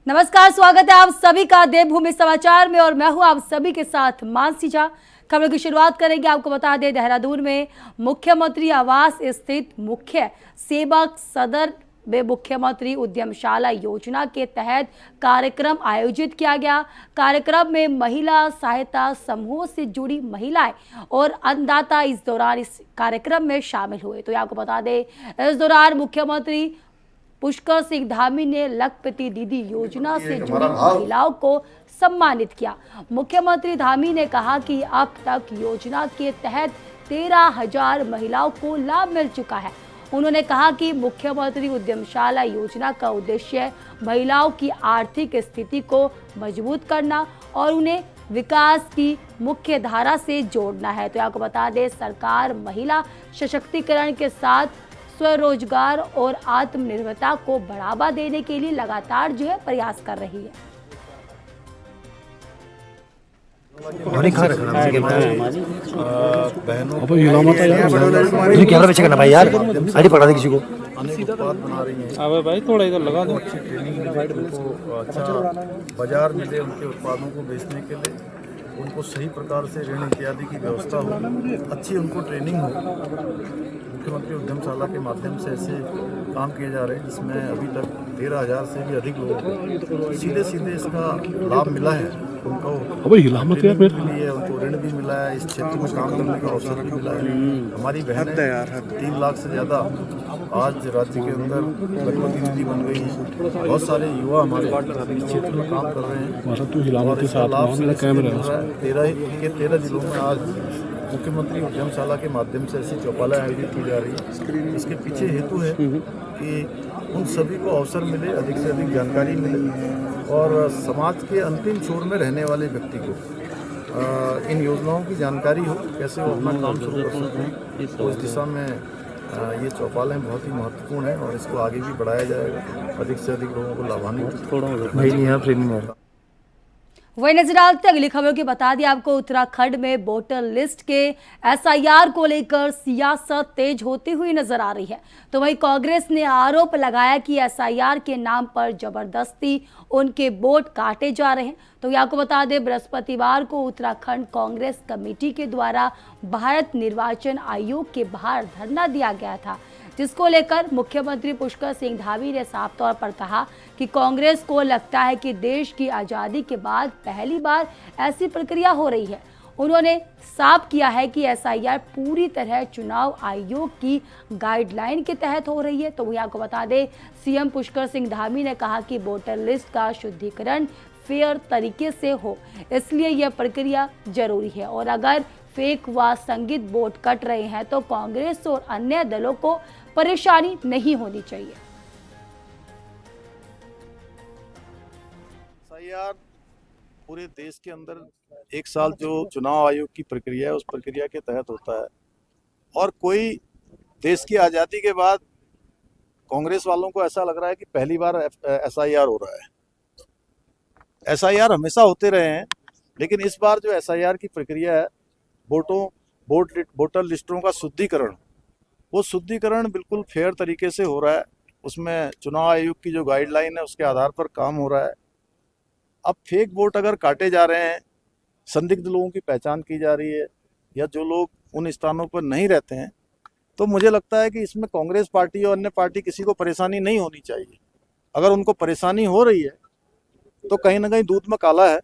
नमस्कार, स्वागत है आप सभी का देवभूमि समाचार में और मैं हूं आप सभी के साथ मानसी झा। खबरों की शुरुआत करेंगे। आपको बता दें, देहरादून में मुख्यमंत्री आवास स्थित मुख्य सेवक सदन में मुख्यमंत्री उद्यमशाला योजना के तहत कार्यक्रम आयोजित किया गया। कार्यक्रम में महिला सहायता समूह से जुड़ी महिलाएं और अन्नदाता इस दौरान इस कार्यक्रम में शामिल हुए। तो आपको बता दें, इस दौरान मुख्यमंत्री पुष्कर सिंह धामी ने लखपति दीदी योजना से जुड़ी महिलाओं को सम्मानित किया। मुख्यमंत्री धामी ने कहा कि अब तक योजना के तहत 13,000 महिलाओं को लाभ मिल चुका है। उन्होंने कहा कि मुख्यमंत्री उद्यमशाला योजना का उद्देश्य महिलाओं की आर्थिक स्थिति को मजबूत करना और उन्हें विकास की मुख्य धारा से जोड़ना है। तो आपको बता दें, सरकार महिला सशक्तिकरण के साथ स्वरोजगार और आत्मनिर्भरता को बढ़ावा देने के लिए लगातार प्रयास कर रही है। कैमरा पीछे करना भाई यार, आईडी पकड़ा दे किसी को। उत्पाद बना रही हैं। अबे भाई थोड़ा इधर लगा दो। अच्छी ट्रेनिंग मिले उनको, अच्छा बाजार मिले उनके उत्पादों को बेचने के लिए, उनको सही प्रकार से ऋण इत्यादि की व्यवस्था हो, अच्छी उनको ट्रेनिंग हो। मुख्यमंत्री उद्यमशाला के माध्यम से ऐसे काम किए जा रहे हैं जिसमें अभी तक 13,000 से भी अधिक लोगों को सीधे इसका लाभ मिला है। उनको ट्रेनिंग भी मिली है, उनको ऋण भी मिला है, इस क्षेत्र में काम करने का अवसर भी मिला है। हमारी बहनें 3 लाख से ज़्यादा आज राज्य के अंदर लखपति दीदी बन गई हैं। बहुत सारे युवा हमारे इस क्षेत्र में काम कर रहे हैं और इसका लाभ से 13 जिलों में आज मुख्यमंत्री उद्यमशाला के माध्यम से ऐसी चौपालें आयोजित की जा रही है। इसके पीछे हेतु है कि उन सभी को अवसर मिले, अधिक से अधिक जानकारी मिले और समाज के अंतिम छोर में रहने वाले व्यक्ति को इन योजनाओं की जानकारी हो, कैसे वो अपना काम शुरू कर सकते हैं। तो इस दिशा में ये चौपालें बहुत ही महत्वपूर्ण है और इसको आगे भी बढ़ाया जाएगा। अधिक से अधिक लोगों को लाभान्वित। वही नजर डालते अगली खबरों की बता दिया आपको, उत्तराखंड में वोटर लिस्ट के एसआईआर को लेकर सियासत तेज होती हुई नजर आ रही है। तो वही कांग्रेस ने आरोप लगाया कि एसआईआर के नाम पर जबरदस्ती उनके वोट काटे जा रहे हैं। तो ये आपको बता दें, बृहस्पतिवार को उत्तराखंड कांग्रेस कमेटी के द्वारा भारत निर्वाचन आयोग के बाहर धरना दिया गया था, जिसको लेकर मुख्यमंत्री पुष्कर सिंह धामी ने साफ तौर पर कहा कि कांग्रेस को लगता है कि देश की आज़ादी के बाद पहली बार ऐसी प्रक्रिया हो रही है। उन्होंने साफ किया है कि एसआईआर पूरी तरह चुनाव आयोग की गाइडलाइन के तहत हो रही है। तो वही आपको बता दें, सीएम पुष्कर सिंह धामी ने कहा कि वोटर लिस्ट का शुद्धिकरण फेयर तरीके से हो, इसलिए यह प्रक्रिया जरूरी है और अगर फेक व संदिग्ध वोट कट रहे हैं तो कांग्रेस और अन्य दलों को परेशानी नहीं होनी चाहिए। एसआईआर पूरे देश के अंदर एक साल जो चुनाव आयोग की प्रक्रिया है उस प्रक्रिया के तहत होता है और कोई देश की आज़ादी के बाद कांग्रेस वालों को ऐसा लग रहा है कि पहली बार एसआईआर हो रहा है। एसआईआर हमेशा होते रहे हैं, लेकिन इस बार जो एसआईआर की प्रक्रिया है, वोटर लिस्टों का शुद्धिकरण, वो शुद्धिकरण बिल्कुल फेयर तरीके से हो रहा है। उसमें चुनाव आयोग की जो गाइडलाइन है उसके आधार पर काम हो रहा है। अब फेक वोट अगर काटे जा रहे हैं, संदिग्ध लोगों की पहचान की जा रही है या जो लोग उन स्थानों पर नहीं रहते हैं, तो मुझे लगता है कि इसमें कांग्रेस पार्टी और अन्य पार्टी किसी को परेशानी नहीं होनी चाहिए। अगर उनको परेशानी हो रही है तो कहीं ना कहीं दूध में काला है,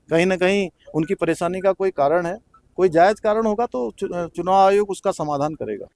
कहीं ना कहीं उनकी परेशानी का कोई कारण है, कोई जायज कारण होगा तो चुनाव आयोग उसका समाधान करेगा।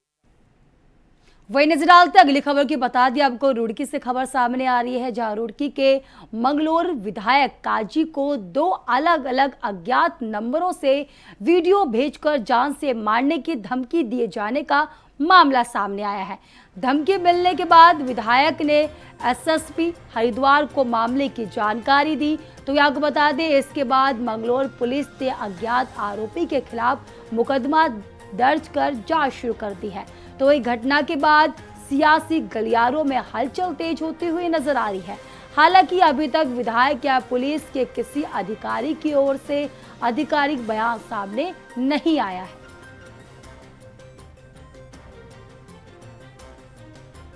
वही नजर डालते अगली खबर की बता दिया आपको, रुड़की से खबर सामने आ रही है, जहां रुड़की के मंगलोर विधायक काजी को 2 अलग अलग अज्ञात नंबरों से वीडियो भेजकर जान से मारने की धमकी दिए जाने का मामला सामने आया है। धमकी मिलने के बाद विधायक ने एसएसपी हरिद्वार को मामले की जानकारी दी। तो आपको बता दें, इसके बाद मंगलोर पुलिस ने अज्ञात आरोपी के खिलाफ मुकदमा दर्ज कर जांच शुरू कर दी है। तो इस घटना के बाद सियासी गलियारों में हलचल तेज होती हुई नजर आ रही है। हालांकि अभी तक विधायक या पुलिस के किसी अधिकारी की ओर से आधिकारिक बयान सामने नहीं आया है।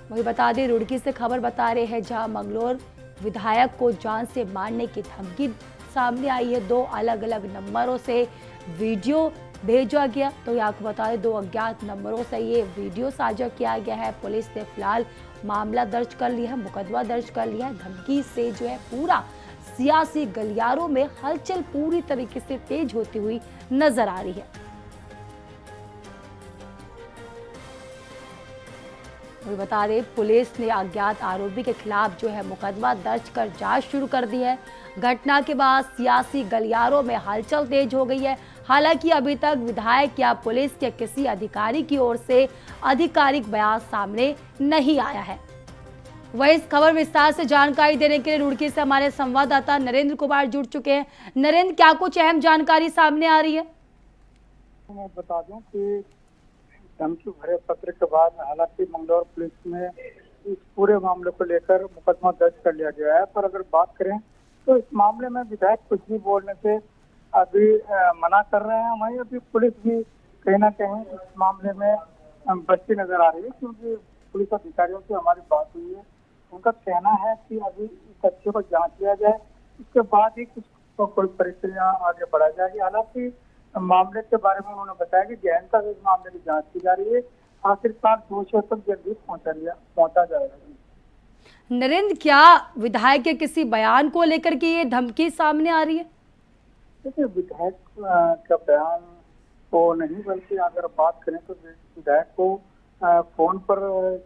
वही बता दें, रुड़की से खबर बता रहे हैं, जहां मंगलोर विधायक को जान से मारने की धमकी सामने आई है। 2 अलग अलग नंबरों से वीडियो भेजा गया। तो यहाँ आपको बता दें 2 अज्ञात नंबरों से ये वीडियो साझा किया गया है। पुलिस ने फिलहाल मामला दर्ज कर लिया है, मुकदमा दर्ज कर लिया है। धमकी से जो है पूरा सियासी गलियारों में हलचल पूरी तरीके से तेज होती हुई नजर आ रही है। वही बता दें पुलिस ने अज्ञात आरोपी के खिलाफ जो है मुकदमा दर्ज कर जांच शुरू कर दी है। घटना के बाद सियासी गलियारों में हलचल तेज हो गई है। हालांकि अभी तक विधायक या पुलिस के किसी अधिकारी की ओर से आधिकारिक बयान सामने नहीं आया है। वही इस खबर विस्तार से जानकारी देने के लिए रुड़की से हमारे संवाददाता नरेंद्र कुमार जुड़ चुके हैं। नरेंद्र, क्या कुछ अहम जानकारी सामने आ रही है? मैं बता दूं कि धमकी भरे पत्र के बाद हालांकि मंगलौर पुलिस में इस पूरे मामले को लेकर मुकदमा दर्ज कर लिया गया है, पर अगर बात करें तो इस मामले में विधायक कुछ भी बोलने से अभी मना कर रहे हैं। वहीं अभी पुलिस भी कहीं ना कहीं इस मामले में बचती नजर आ रही है, क्योंकि पुलिस अधिकारियों से हमारी बात हुई है। उनका कहना है कि अभी इस तथ्य को जांच लिया जाए, उसके बाद ही कुछ कोई प्रक्रिया आगे बढ़ाई जाएगी। हालांकि मामले के बारे में उन्होंने बताया कि गहनता से इस मामले की जांच की जा रही है। आखिरकार दोषियों तक जल्दी पहुंचा जाएगा। नरेंद्र, क्या विधायक के किसी बयान को लेकर के ये धमकी सामने आ रही है? देखिए, विधायक का बयान तो नहीं, बल्कि अगर बात करें तो विधायक को फोन पर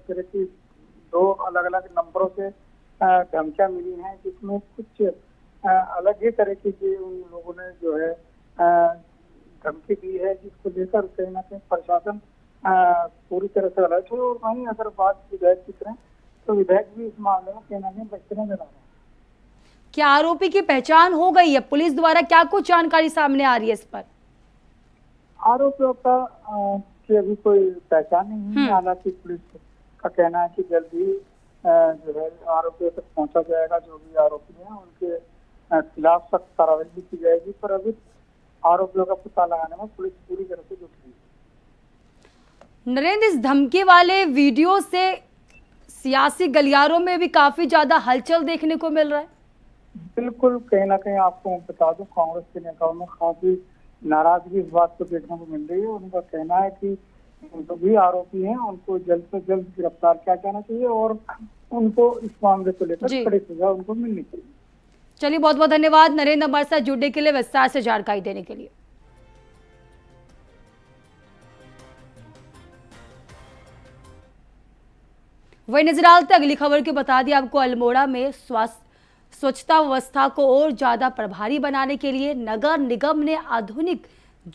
तरह की 2 अलग अलग नंबरों से धमकियां मिली हैं, जिसमें कुछ अलग ही तरह की उन लोगों ने जो है धमकी दी है, जिसको लेकर कहीं ना कहीं प्रशासन पूरी तरह से अलर्ट है। और वहीं अगर बात विधायक की करें तो विधायक भी इस मामले में कहीं ना कहीं बचते नजर आ रहे हैं। क्या आरोपी की पहचान हो गई है? पुलिस द्वारा क्या कुछ जानकारी सामने आ रही है इस पर? आरोपियों का की अभी कोई पहचान नहीं है। हालांकि पुलिस का कहना है कि जल्दी जो है आरोपियों तक पहुंचा जाएगा। जो भी आरोपी हैं उनके खिलाफ सख्त कार्रवाई भी की जाएगी, पर अभी आरोपियों का पता लगाने में पुलिस पूरी तरह से जुट गई है। नरेंद्र, इस धमकी वाले वीडियो से सियासी गलियारों में भी काफी ज्यादा हलचल देखने को मिल रहा है। बिल्कुल, कहीं ना कहीं आपको बता दूं, कांग्रेस के नेताओं में काफी नाराजगी इस बात को देखने को मिल रही है। उनका कहना है कि जो भी आरोपी हैं उनको जल्द से जल्द गिरफ्तार किया जाना चाहिए और उनको इस मामले को लेकर कड़ी सजा उनको मिलनी चाहिए। चलिए, बहुत बहुत धन्यवाद नरेंद्र हमारे साथ जुड़ने के लिए, विस्तार से जानकारी देने के लिए। वही नजर आते अगली खबर की बता दी आपको, अल्मोड़ा में स्वच्छता व्यवस्था को और ज्यादा प्रभारी बनाने के लिए नगर निगम ने आधुनिक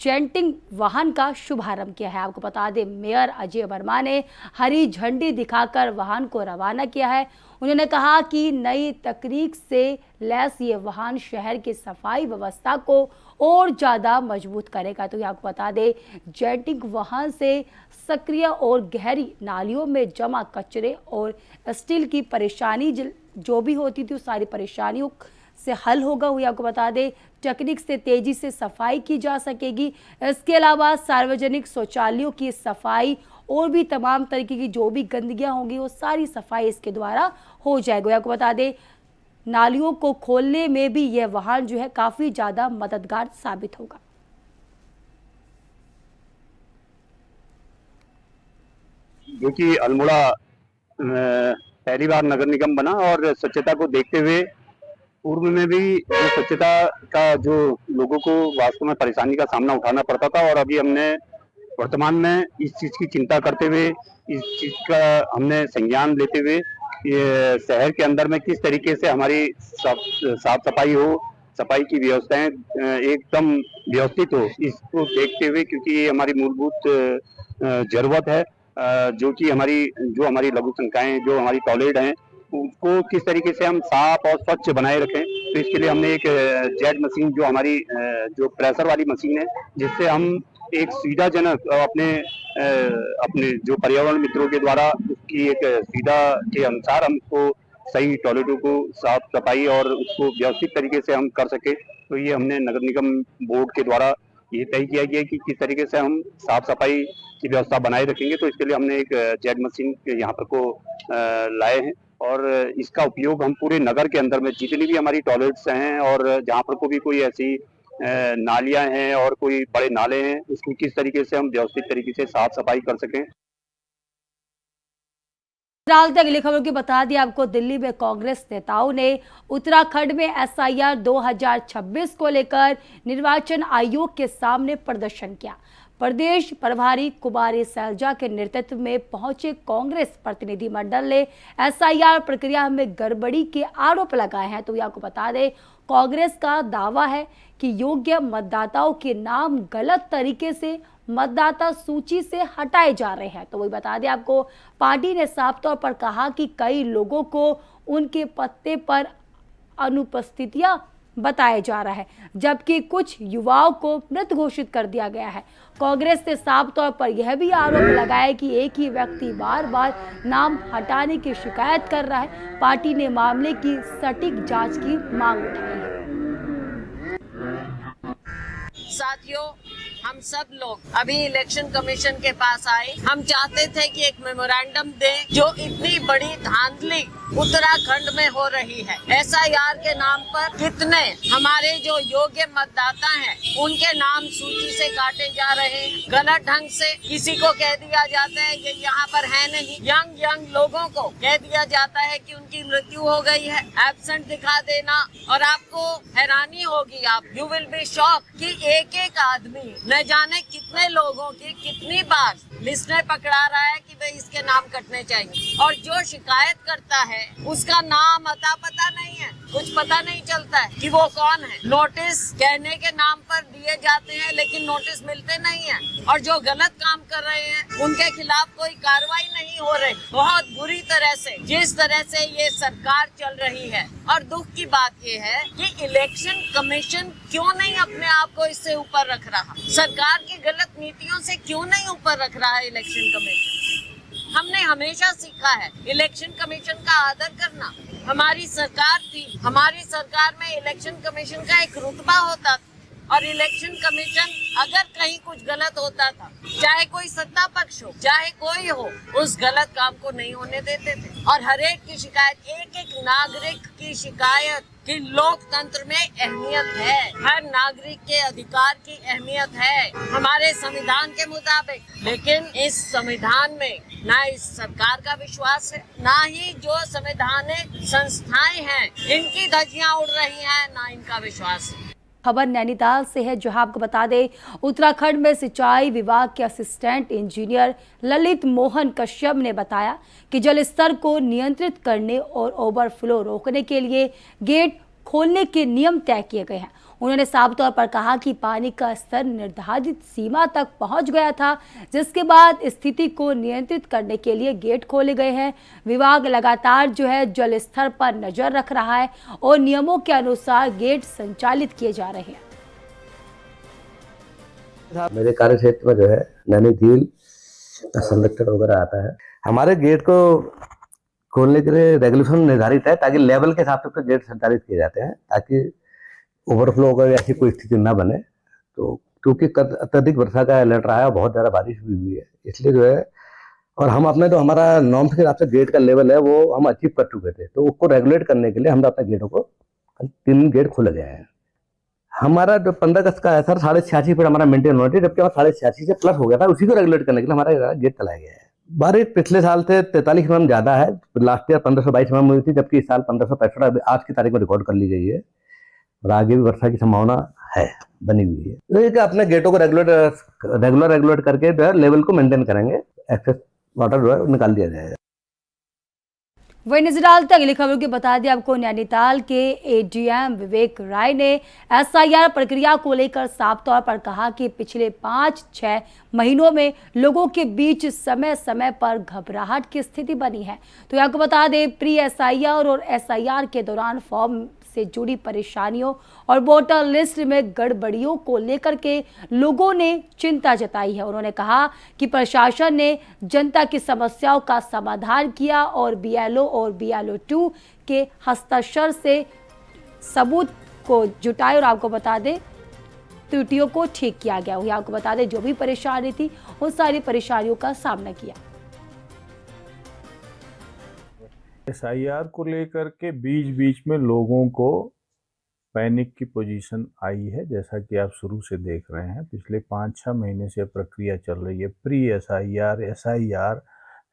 जेंटिंग वाहन का शुभारंभ किया है। आपको बता दें मेयर अजय वर्मा ने हरी झंडी दिखाकर वाहन को रवाना किया है। उन्होंने कहा कि नई तकनीक से लैस ये वाहन शहर की सफाई व्यवस्था को और ज़्यादा मजबूत करेगा। तो आपको बता दें जेटिंग वाहन से सक्रिय और गहरी नालियों में जमा कचरे और स्टील की परेशानी जो भी होती थी उस सारी परेशानियों से हल होगा। हुई आपको बता दें तकनीक से तेजी से सफाई की जा सकेगी। इसके अलावा सार्वजनिक शौचालयों की सफाई और भी तमाम तरीके की जो भी गंदगियां होंगी वो सारी सफाई इसके द्वारा हो जाएगी। आपको बता दें नालियों को खोलने में भी यह वाहन जो है काफी ज्यादा मददगार साबित होगा। जो कि अल्मोड़ा पहली बार नगर निगम बना और स्वच्छता को देखते हुए पूर्व में भी जो स्वच्छता का जो लोगों को वास्तव में परेशानी का सामना उठाना पड़ता था, और अभी हमने वर्तमान में इस चीज की चिंता करते हुए इस चीज का हमने संज्ञान लेते हुए ये शहर के अंदर में किस तरीके से हमारी साफ सफाई हो, सफाई की व्यवस्थाएं एकदम व्यवस्थित हो, इसको देखते हुए, क्योंकि ये हमारी मूलभूत जरूरत है। जो कि हमारी लघु संकाएं, जो हमारी टॉयलेट हैं, उसको किस तरीके से हम साफ और स्वच्छ बनाए रखें। तो इसके लिए हमने एक जेट मशीन, जो हमारी जो प्रेशर वाली मशीन है, जिससे हम एक सुविधाजनक अपने जो पर्यावरण मित्रों के द्वारा उसकी एक सुविधा के अनुसार हम उसको सही टॉयलेटों को साफ सफाई और उसको व्यवस्थित तरीके से हम कर सके। तो ये हमने नगर निगम बोर्ड के द्वारा ये तय किया गया कि किस तरीके से हम साफ सफाई की व्यवस्था बनाए रखेंगे। तो इसके लिए हमने एक जेट मशीन यहाँ पर को लाए हैं और इसका उपयोग हम पूरे नगर के अंदर में जितनी भी हमारी टॉयलेट्स हैं और जहाँ पर भी ऐसी नालियां हैं और कोई बड़े नाले हैं, उसको किस तरीके से हम व्यवस्थित तरीके से साफ सफाई कर सकें। फिलहाल अगली खबर की बता दी आपको, दिल्ली में कांग्रेस नेताओं ने उत्तराखंड में एसआईआर 2026 को लेकर निर्वाचन आयोग के सामने प्रदर्शन किया। प्रदेश प्रभारी कुमारी सैलजा के नेतृत्व में पहुंचे कांग्रेस प्रतिनिधि मंडल ने एसआईआर प्रक्रिया में गड़बड़ी के आरोप लगाए हैं। तो आपको बता दें, कांग्रेस का दावा है कि योग्य मतदाताओं के नाम गलत तरीके से मतदाता सूची से हटाए जा रहे हैं। तो वही बता दें आपको, पार्टी ने साफ तौर पर कहा कि कई लोगों को उनके पत्ते पर अनुपस्थितियां बताया जा रहा है, जबकि कुछ युवाओं को मृत घोषित कर दिया गया है। कांग्रेस ने साफ तौर पर यह भी आरोप लगाया कि एक ही व्यक्ति बार बार नाम हटाने की शिकायत कर रहा है। पार्टी ने मामले की सटीक जांच की मांग उठाई है। साथियों, हम सब लोग अभी इलेक्शन कमीशन के पास आए। हम चाहते थे कि एक मेमोरेंडम दें, जो इतनी बड़ी धांधली उत्तराखंड में हो रही है। एसआईआर के नाम पर कितने हमारे जो योग्य मतदाता हैं, उनके नाम सूची से काटे जा रहे हैं। गलत ढंग से किसी को कह दिया जाता है ये यहाँ पर है नहीं। यंग लोगों को कह दिया जाता है कि उनकी मृत्यु हो गई है, एब्सेंट दिखा देना। और आपको हैरानी होगी, आप यू विल बी शॉक कि एक एक आदमी न जाने कितने लोगों की कितनी बार लिस्ट में पकड़ा रहा है कि भाई इसके नाम कटने चाहिए। और जो शिकायत करता है उसका नाम अता पता नहीं है, कुछ पता नहीं चलता है कि वो कौन है। नोटिस कहने के नाम पर दिए जाते हैं, लेकिन नोटिस मिलते नहीं है। और जो गलत काम कर रहे हैं उनके खिलाफ कोई कार्रवाई नहीं हो रही। बहुत बुरी तरह से जिस तरह से ये सरकार चल रही है। और दुख की बात ये है कि इलेक्शन कमीशन क्यों नहीं अपने आप को इससे ऊपर रख रहा, सरकार की गलत नीतियों से क्यों नहीं ऊपर रख रहा है इलेक्शन कमीशन। हमने हमेशा सीखा है इलेक्शन कमीशन का आदर करना। हमारी सरकार थी, हमारी सरकार में इलेक्शन कमीशन का एक रुतबा होता था, और इलेक्शन कमीशन अगर कहीं कुछ गलत होता था, चाहे कोई सत्ता पक्ष हो चाहे कोई हो, उस गलत काम को नहीं होने देते थे। और हर एक की शिकायत, एक एक नागरिक की शिकायत कि लोकतंत्र में अहमियत है, हर नागरिक के अधिकार की अहमियत है हमारे संविधान के मुताबिक। लेकिन इस संविधान में ना इस सरकार का विश्वास है, ना ही जो संवैधानिक संस्थाएं हैं इनकी धज्जियां उड़ रही हैं, ना इनका विश्वास है। खबर नैनीताल से है, जहां आपको बता दें, उत्तराखंड में सिंचाई विभाग के असिस्टेंट इंजीनियर ललित मोहन कश्यप ने बताया कि जल स्तर को नियंत्रित करने और ओवरफ्लो रोकने के लिए गेट खोलने के नियम तय किए गए हैं। उन्होंने साफ तौर पर कहा कि पानी का स्तर निर्धारित सीमा तक पहुंच गया था, जिसके बाद स्थिति को नियंत्रित करने के लिए गेट खोले गए हैं। विभाग लगातार जो है जल स्तर पर नजर रख रहा है और नियमों के अनुसार गेट संचालित किए जा रहे हैं। मेरे कार्य क्षेत्र में जो है नैनी झील संरक्षण वगैरह आता है। हमारे गेट को खोलने के लिए रेगुलेशन निर्धारित है, ताकि लेवल के हिसाब से गेट संचालित किए जाते हैं, ताकि ओवरफ्लो वगैरह ऐसी कोई स्थिति ना बने। तो क्योंकि अत्यधिक वर्षा का अलर्ट रहा है, बहुत ज़्यादा बारिश भी हुई है, इसलिए जो है, और हम अपने तो हमारा नॉर्म्स के हिसाब से गेट का लेवल है वो हम अचीव कर चुके थे, तो उसको रेगुलेट करने के लिए हमने अपने गेटों को 3 गेट खोले गए हैं। हमारा जो 15 अगस्त का है सर, 86.5 फीट हमारा मेंटेन होना चाहिए, जबकि हमारा 86 से प्लस हो गया था, उसी को रेगुलेट करने के लिए हमारा गेट चलाया गया है। बारिश पिछले साल से 43 mm ज़्यादा है, लास्ट ईयर 1522 mm हुई थी, जबकि इस साल 1565 आज की तारीख में रिकॉर्ड कर ली गई है, और आगे भी वर्षा की संभावना है, बनी हुई है। तो ये अपने गेटों को रेगुलर करके जो है लेवल को मेंटेन करेंगे, एक्सेस वाटर जो है निकाल दिया जाएगा। वही नजर डालते अगली खबरों की बता दें आपको, नैनीताल के एडीएम विवेक राय ने एसआईआर प्रक्रिया को लेकर साफ तौर पर कहा कि पिछले 5-6 महीनों में लोगों के बीच समय समय पर घबराहट की स्थिति बनी है। तो आपको बता दें, प्री एसआईआर और एसआईआर के दौरान फॉर्म से जुड़ी परेशानियों और वोटर लिस्ट में गड़बड़ियों को लेकर के लोगों ने चिंता जताई है। उन्होंने कहा कि प्रशासन ने जनता की समस्याओं का समाधान किया और बीएलओ और BLO-2 के हस्ताक्षर से सबूत को जुटाए, और आपको बता दें त्रुटियों को ठीक किया गया। वही आपको बता दें, जो भी परेशानी थी उन सारी परेशानियों का सामना किया। एसआईआर को लेकर के बीच बीच में लोगों को पैनिक की पोजीशन आई है। जैसा कि आप शुरू से देख रहे हैं, पिछले 5-6 महीने से प्रक्रिया चल रही है, प्री एसआईआर, एसआईआर।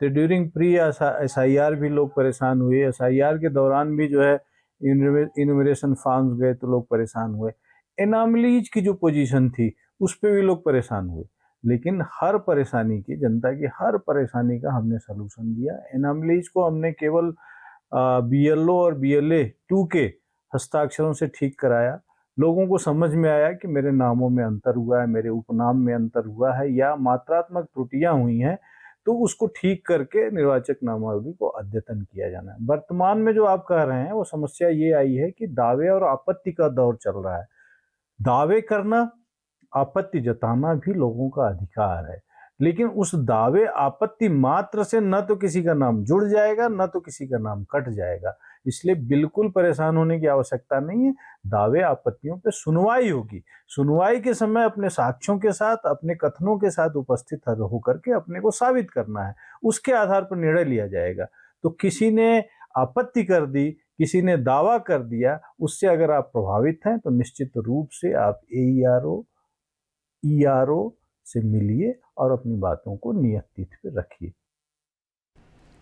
तो ड्यूरिंग प्री एसआईआर भी लोग परेशान हुए, एसआईआर के दौरान भी जो है इन्यूमरेशन फॉर्म्स गए तो लोग परेशान हुए। एनामलीज की जो पोजीशन थी उस पर भी लोग परेशान हुए, लेकिन हर परेशानी की, जनता की हर परेशानी का हमने सलूशन दिया। एनामलीज को हमने केवल BLO और BLA 2 के हस्ताक्षरों से ठीक कराया। लोगों को समझ में आया कि मेरे नामों में अंतर हुआ है, मेरे उपनाम में अंतर हुआ है या मात्रात्मक त्रुटियां हुई हैं, तो उसको ठीक करके निर्वाचक नामावली को अद्यतन किया जाना है। वर्तमान में जो आप कह रहे हैं वो समस्या ये आई है कि दावे और आपत्ति का दौर चल रहा है। दावे करना, आपत्ति जताना भी लोगों का अधिकार है, लेकिन उस दावे आपत्ति मात्र से न तो किसी का नाम जुड़ जाएगा न तो किसी का नाम कट जाएगा। इसलिए बिल्कुल परेशान होने की आवश्यकता नहीं है। दावे आपत्तियों पे सुनवाई होगी। सुनवाई के समय अपने साक्ष्यों के साथ, अपने कथनों के साथ उपस्थित होकर के अपने को साबित करना है, उसके आधार पर निर्णय लिया जाएगा। तो किसी ने आपत्ति कर दी, किसी ने दावा कर दिया, उससे अगर आप प्रभावित हैं तो निश्चित रूप से आप AERO, ERO से मिलिए और अपनी बातों को नियत तिथि पर रखिए।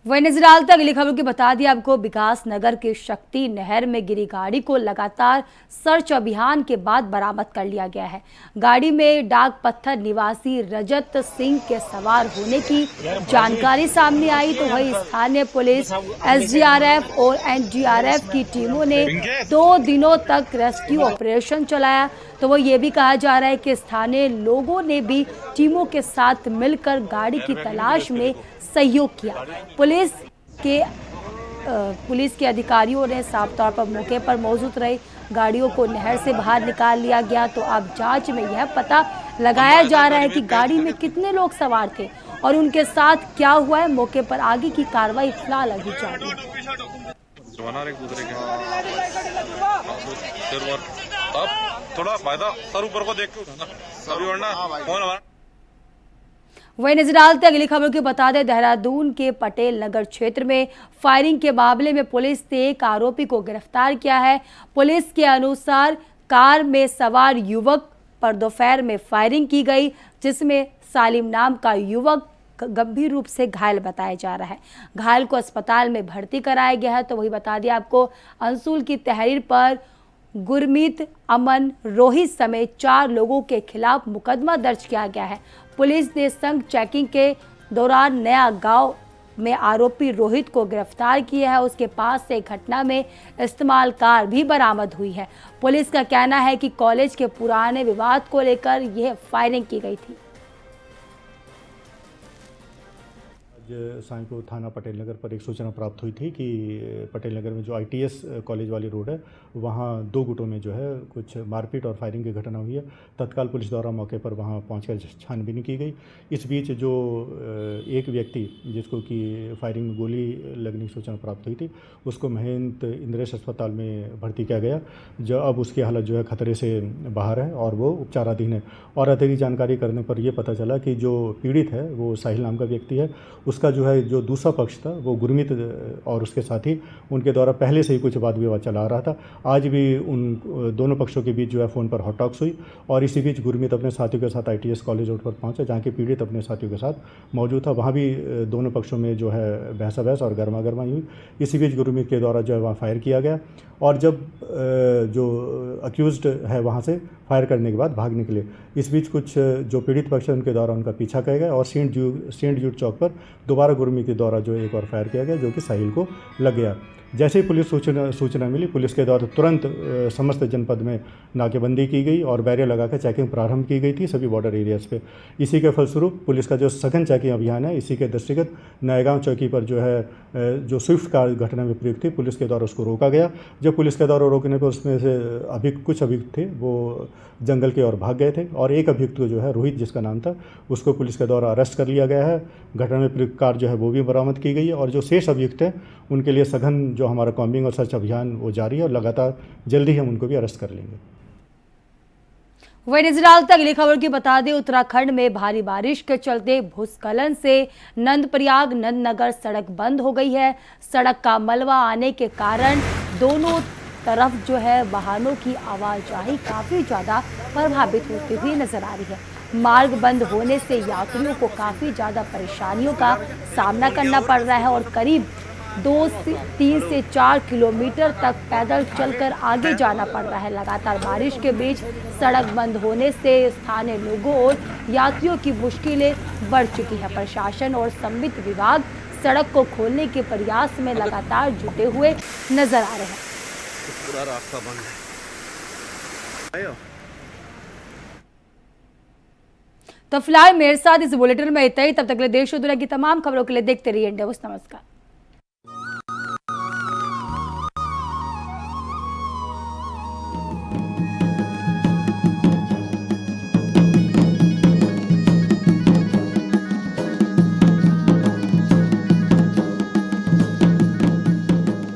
वही नजर डालते अगली खबर की बता दिया आपको, विकास नगर के शक्ति नहर में गिरी गाड़ी को लगातार सर्च अभियान के बाद बरामद कर लिया गया है। गाड़ी में डाक पत्थर निवासी रजत सिंह के सवार होने की जानकारी सामने आई, तो वही स्थानीय पुलिस, SDRF और NDRF की टीमों ने 2 दिनों तक रेस्क्यू ऑपरेशन चलाया। तो वो ये भी कहा जा रहा है कि स्थानीय लोगों ने भी टीमों के साथ मिलकर गाड़ी की तलाश में सहयोग किया। पुलिस के अधिकारियों ने साफ तौर पर मौके पर मौजूद रहे, गाड़ियों को नहर से बाहर निकाल लिया गया। तो अब जांच में यह पता लगाया जा रहा है कि गाड़ी में कितने लोग सवार थे और उनके साथ क्या हुआ है। मौके पर आगे की कार्रवाई फिलहाल अभी जारी है। थोड़ा फायदा सर ऊपर को देख के उठाना, सभी वरना कौन हमारा। वही नजर डालते अगली खबर की बता दें, देहरादून के पटेल नगर क्षेत्र में फायरिंग के मामले में पुलिस ने एक आरोपी को गिरफ्तार किया है। पुलिस के अनुसार कार में सवार युवक पर दोपहर में फायरिंग की गई, जिसमें सालिम नाम का युवक गंभीर रूप से घायल बताया जा रहा है। घायल को अस्पताल में भर्ती कराया गया है। तो वही बता दिया आपको, अंशुल की तहरीर पर गुरमीत, अमन, रोहित समेत 4 लोगों के खिलाफ मुकदमा दर्ज किया गया है। पुलिस ने संघ चेकिंग के दौरान नया गांव में आरोपी रोहित को गिरफ्तार किया है। उसके पास से घटना में इस्तेमाल कार भी बरामद हुई है। पुलिस का कहना है कि कॉलेज के पुराने विवाद को लेकर यह फायरिंग की गई थी। आज सांय को थाना पटेल नगर पर एक सूचना प्राप्त हुई थी कि पटेल नगर में जो ITS कॉलेज वाली रोड है, वहाँ 2 गुटों में जो है कुछ मारपीट और फायरिंग की घटना हुई है। तत्काल पुलिस द्वारा मौके पर वहाँ पहुँचकर छानबीन की गई। इस बीच जो एक व्यक्ति जिसको कि फायरिंग में गोली लगने की सूचना प्राप्त हुई थी, उसको महंत इंद्रेश अस्पताल में भर्ती किया गया, जो अब उसकी हालत जो है खतरे से बाहर है और वो उपचाराधीन है। और अधिक जानकारी करने पर यह पता चला कि जो पीड़ित है वो साहिल नाम का व्यक्ति है। उसका जो है जो दूसरा पक्ष था वो गुरमीत और उसके साथी, उनके द्वारा पहले से ही कुछ वाद विवाद चला रहा था। आज भी उन दोनों पक्षों के बीच जो है फ़ोन पर हॉट टॉक्स हुई और इसी बीच गुरमीत अपने साथियों के साथ ITS कॉलेज रोड पर पहुंचा, जहां के पीड़ित अपने साथियों के साथ मौजूद था। वहां भी दोनों पक्षों में जो है बहस और गर्मा गर्माई हुई। इसी बीच गुरमीत के द्वारा जो है वहाँ फायर किया गया और जब जो अक्यूज्ड है वहाँ से फायर करने के बाद भाग निकले। इस बीच कुछ जो पीड़ित पक्ष है उनके द्वारा उनका पीछा किया गया और सेंट जूड चौक पर दोबारा गुरमीत के द्वारा जो एक और फायर किया गया, जो कि साहिल को लग गया। जैसे ही पुलिस सूचना मिली, पुलिस के द्वारा तुरंत समस्त जनपद में नाकेबंदी की गई और बैरियर लगाकर चेकिंग प्रारंभ की गई थी सभी बॉर्डर एरियाज़ पे। इसी के फलस्वरूप पुलिस का जो सघन चेकिंग अभियान है, इसी के दृष्टिगत नयगांव चौकी पर जो है जो स्विफ्ट कार घटना में प्रयुक्त थी, पुलिस के द्वारा उसको रोका गया। जब पुलिस के द्वारा रोकने पर उसमें से कुछ अभियुक्त थे वो जंगल के ओर भाग गए थे और एक अभियुक्त को जो है रोहित जिसका नाम था, उसको पुलिस के द्वारा अरेस्ट कर लिया गया है। घटना में प्रयुक्त कार जो है वो भी बरामद की गई है और जो शेष अभियुक्त हैं उनके लिए सघन जो हमारा कॉम्बिंग और सर्च अभियान वो जारी है और लगातार जल्दी ही हम उनको भी अरेस्ट कर लेंगे। वही नजर डालते अगली खबर की बता दें, उत्तराखंड में भारी बारिश के चलते भूस्खलन से नंदप्रयाग नंदनगर सड़क बंद हो गई है। सड़क का मलबा आने के कारण दोनों तरफ जो है वाहनों की आवाजाही काफी ज्यादा प्रभावित होती हुई नजर आ रही है। मार्ग बंद होने से यात्रियों को काफी ज्यादा परेशानियों का सामना करना पड़ रहा है और करीब 3 से 4 किलोमीटर तक पैदल चलकर आगे जाना पड़ रहा है। लगातार बारिश के बीच सड़क बंद होने से स्थानीय लोगों और यात्रियों की मुश्किलें बढ़ चुकी है। प्रशासन और संबंधित विभाग सड़क को खोलने के प्रयास में लगातार जुटे हुए नजर आ रहे हैं। पूरा रास्ता बंद है। तो फिलहाल मेरे साथ इस बुलेटिन में इतना ही। तब तक के लिए देश और दुनिया की तमाम खबरों के लिए देखते रहिए इंडिया न्यूज़। नमस्कार।